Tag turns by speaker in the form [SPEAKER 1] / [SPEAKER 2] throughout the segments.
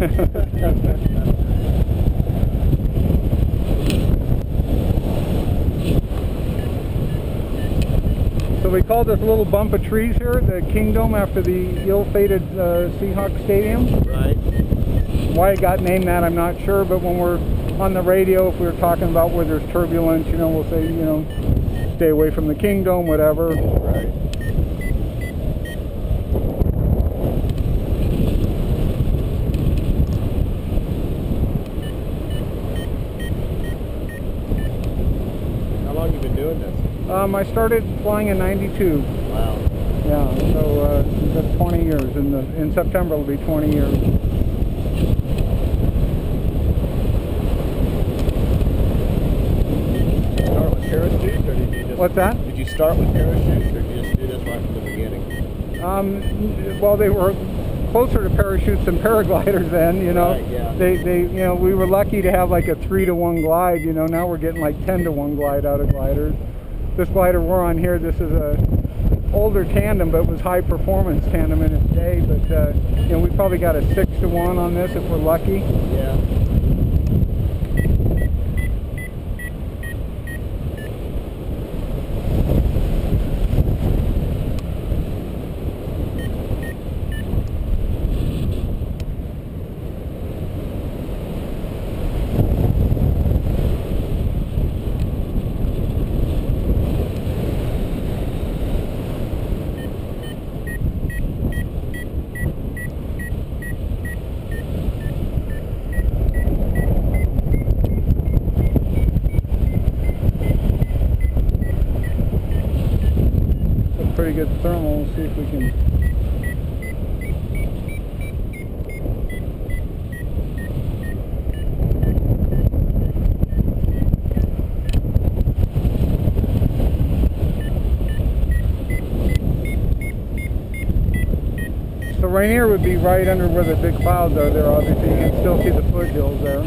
[SPEAKER 1] So we call this little bump of trees here the Kingdom after the ill-fated Seahawks Stadium.
[SPEAKER 2] Right.
[SPEAKER 1] Why it got named that, I'm not sure, but when we're on the radio, if we're talking about where there's turbulence, you know, we'll say, you know, stay away from the Kingdom, whatever.
[SPEAKER 2] Right. How long have you been doing this?
[SPEAKER 1] I started flying in '92.
[SPEAKER 2] Wow.
[SPEAKER 1] Yeah, so that's 20 years. In September it'll be 20 years.
[SPEAKER 2] Start with parachutes, or did you just...
[SPEAKER 1] What's that?
[SPEAKER 2] Did you start with parachutes, or did you just do this right from the beginning?
[SPEAKER 1] Well, they were closer to parachutes than paragliders then, you know.
[SPEAKER 2] Right, yeah.
[SPEAKER 1] You know, we were lucky to have like a 3-to-1 glide, you know. Now we're getting like 10-to-1 glide out of gliders. This glider we're on here, this is a older tandem, but it was high performance tandem in its day. But you know, we probably got a 6-to-1 on this if we're lucky.
[SPEAKER 2] Yeah.
[SPEAKER 1] Pretty good thermal. We'll see if we can. So Rainier would be right under where the big clouds are there. Obviously, you can still see the foothills there.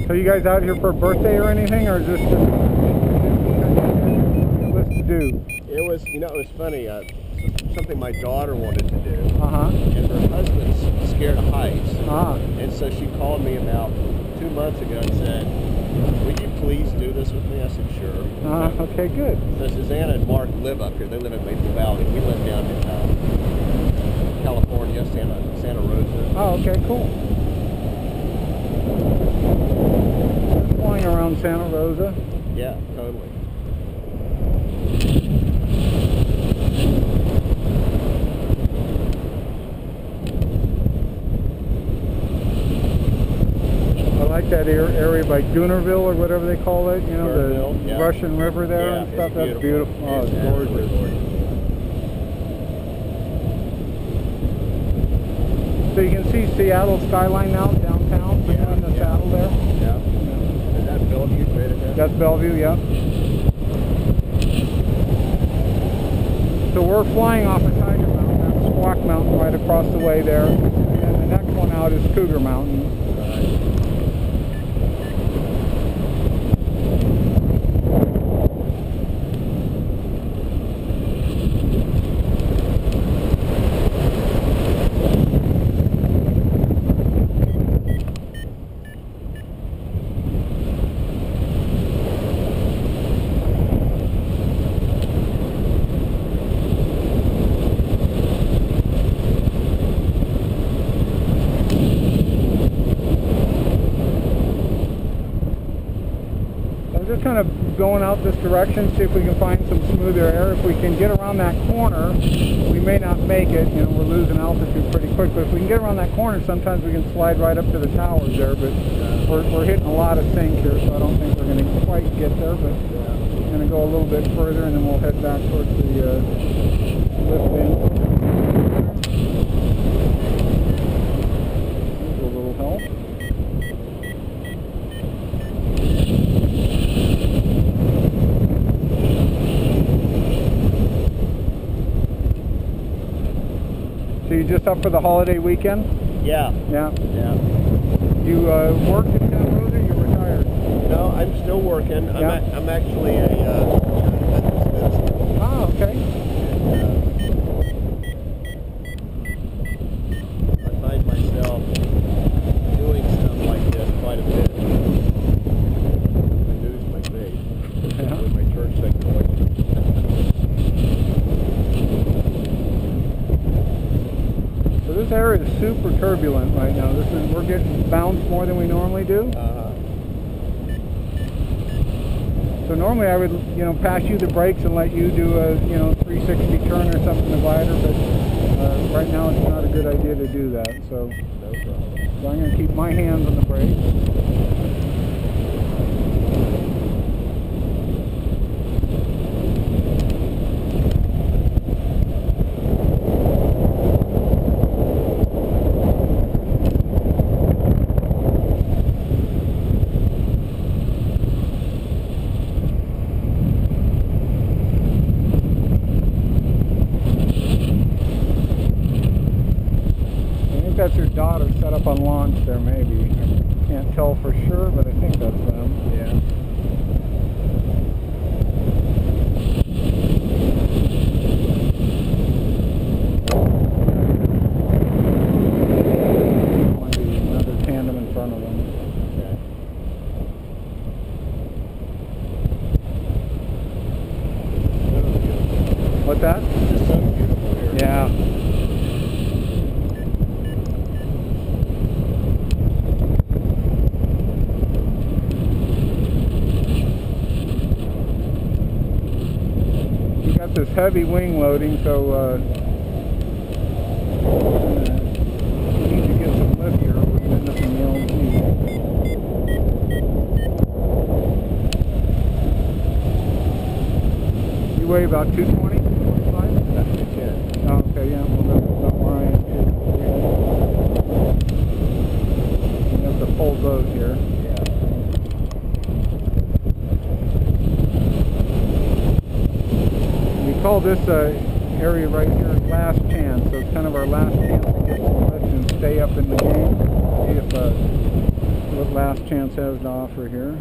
[SPEAKER 1] So you guys out here for a birthday or anything, or is this just a list to do?
[SPEAKER 2] It was, you know, it was funny. Something my daughter wanted to do,
[SPEAKER 1] And
[SPEAKER 2] her husband's scared of heights,
[SPEAKER 1] and
[SPEAKER 2] so she called me about 2 months ago and said, "Will you please do this with me?" I said, "Sure."
[SPEAKER 1] Okay, good.
[SPEAKER 2] So Susanna and Mark live up here. They live in Maple Valley. We live down in California, Santa Rosa.
[SPEAKER 1] Oh, okay, cool. Flying around Santa Rosa.
[SPEAKER 2] Yeah, totally.
[SPEAKER 1] I like that area by Goonerville or whatever they call it, you know,
[SPEAKER 2] Goonerville,
[SPEAKER 1] the
[SPEAKER 2] yeah.
[SPEAKER 1] Russian River there
[SPEAKER 2] Yeah,
[SPEAKER 1] and stuff.
[SPEAKER 2] it's
[SPEAKER 1] That's beautiful. Oh, it's gorgeous. So you can see Seattle skyline now downtown behind the saddle there.
[SPEAKER 2] Yeah. Is that Bellevue right at that?
[SPEAKER 1] That's Bellevue, yeah. So we're flying off of Tiger Mountain. That's Squawk Mountain right across the way there. And the next one out is Cougar Mountain. We're just kind of going out this direction, see if we can find some smoother air. If we can get around that corner, we may not make it. You know, we're losing altitude pretty quick, but if we can get around that corner, sometimes we can slide right up to the towers there, but we're hitting a lot of sink here, so I don't think we're going to quite get there, but we're going to go a little bit further, and then we'll head back towards the lift in. There's a little help. So you just up for the holiday weekend?
[SPEAKER 2] Yeah.
[SPEAKER 1] Yeah.
[SPEAKER 2] Yeah.
[SPEAKER 1] You worked in Santa Rosa, or you retired?
[SPEAKER 2] No, I'm still working.
[SPEAKER 1] Yeah.
[SPEAKER 2] I'm actually a Methodist minister.
[SPEAKER 1] Oh, okay.
[SPEAKER 2] I find myself doing stuff like this quite a bit. I lose my faith with my church situation.
[SPEAKER 1] So this area is super turbulent right now. We're getting bounced more than we normally do. So normally I would, you know, pass you the brakes and let you do a, you know, 360 turn or something to glider, but right now it's not a good idea to do that. So, so I'm going to keep my hands on the brakes. That's your daughter set up on launch there, maybe. I can't tell for sure, but I think that's them.
[SPEAKER 2] Yeah.
[SPEAKER 1] Might be another tandem in front of them.
[SPEAKER 2] Okay.
[SPEAKER 1] What's that?
[SPEAKER 2] It's so beautiful here.
[SPEAKER 1] Yeah. This heavy wing loading, so we need to get some lift here. We're going to end up in the LG. You weigh about 220, 25?
[SPEAKER 2] That's the 10.
[SPEAKER 1] Oh, okay, yeah, well that's about where I am too. We have to fold those here. We call this area right here last chance, so it's kind of our last chance to get some lift and stay up in the game. See if what last chance has to offer here.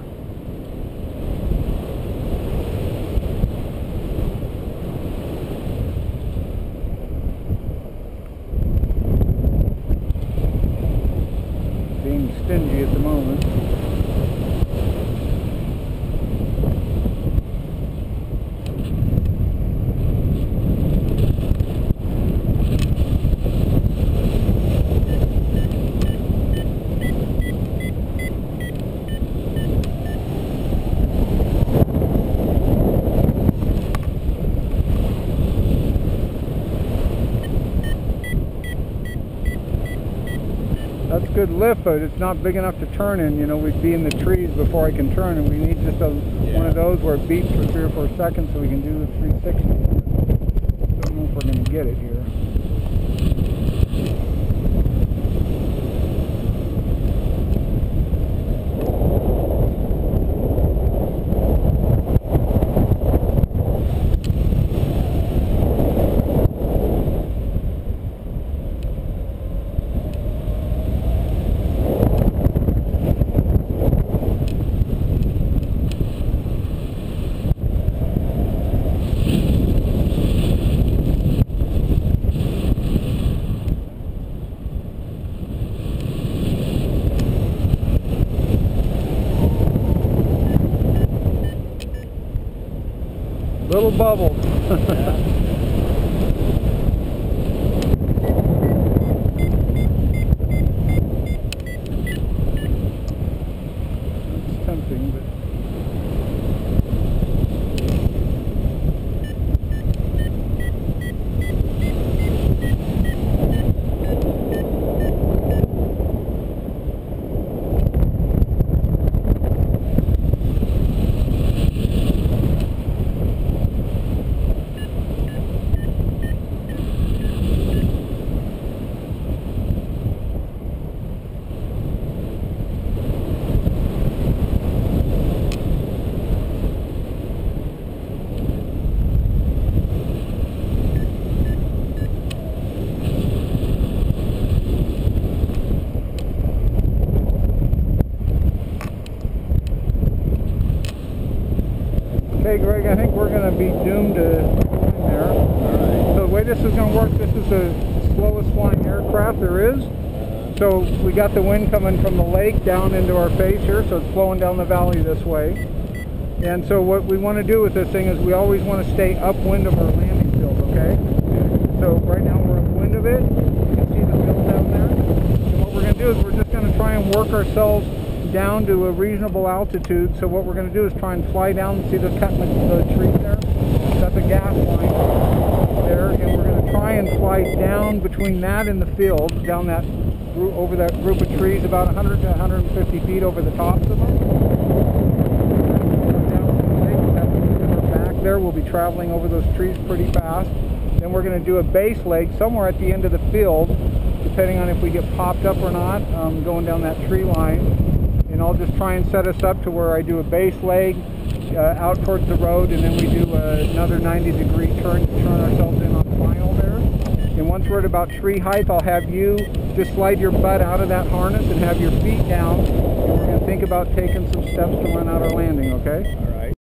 [SPEAKER 1] Being stingy at the moment. That's good lift, but it's not big enough to turn in. You know, we'd be in the trees before I can turn, and we need just one of those where it beeps for 3 or 4 seconds so we can do the 360. Don't know if we're going to get it here. Little bubble. It's tempting, but Hey Greg, I think we're going to be doomed to go in there.
[SPEAKER 2] Alright.
[SPEAKER 1] So the way this is going to work, this is the slowest flying aircraft there is. So we got the wind coming from the lake down into our face here, so it's flowing down the valley this way. And so what we want to do with this thing is we always want to stay upwind of our landing field, okay? So right now we're upwind of it. You can see the field down there. And what we're going to do is we're just going to try and work ourselves down to a reasonable altitude. So what we're going to do is try and fly down. See the cut in the tree there? That's a gas line there. And we're going to try and fly down between that and the field, down that over that group of trees, about 100 to 150 feet over the tops of them. Back there, we'll be traveling over those trees pretty fast. Then we're going to do a base leg somewhere at the end of the field, depending on if we get popped up or not, going down that tree line. And I'll just try and set us up to where I do a base leg out towards the road, and then we do another 90-degree turn to turn ourselves in on final there. And once we're at about tree height, I'll have you just slide your butt out of that harness and have your feet down. And we're going to think about taking some steps to run out our landing, okay?
[SPEAKER 2] All right.